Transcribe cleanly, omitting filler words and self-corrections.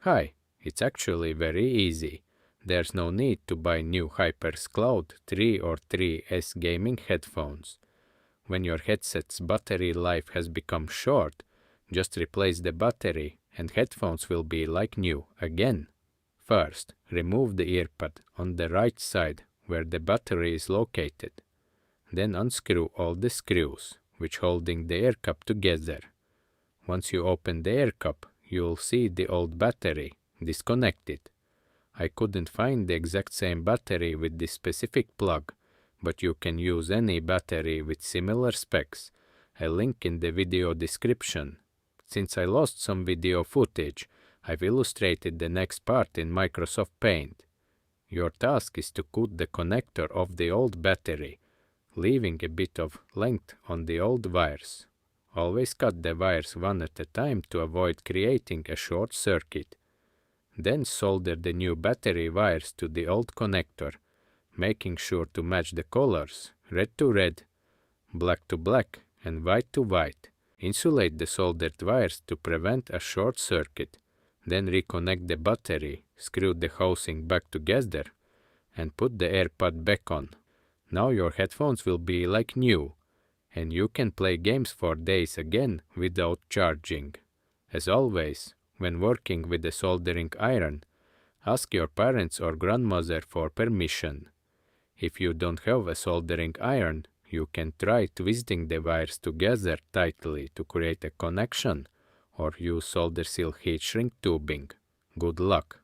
Hi, it's actually very easy. There's no need to buy new HyperX Cloud 3 or 3S gaming headphones. When your headset's battery life has become short, just replace the battery and headphones will be like new again. First, remove the earpod on the right side where the battery is located. Then unscrew all the screws, which holding the air cup together. Once you open the air cup, you'll see the old battery disconnected. I couldn't find the exact same battery with this specific plug, but you can use any battery with similar specs. A link in the video description. Since I lost some video footage, I've illustrated the next part in Microsoft Paint. Your task is to cut the connector of the old battery, leaving a bit of length on the old wires. Always cut the wires one at a time to avoid creating a short circuit. Then solder the new battery wires to the old connector, making sure to match the colors, red to red, black to black, and white to white. Insulate the soldered wires to prevent a short circuit. Then reconnect the battery, screw the housing back together, and put the AirPod back on. Now your headphones will be like new, and you can play games for days again without charging. As always, when working with a soldering iron, ask your parents or grandmother for permission. If you don't have a soldering iron, you can try twisting the wires together tightly to create a connection, or use solder seal heat shrink tubing. Good luck!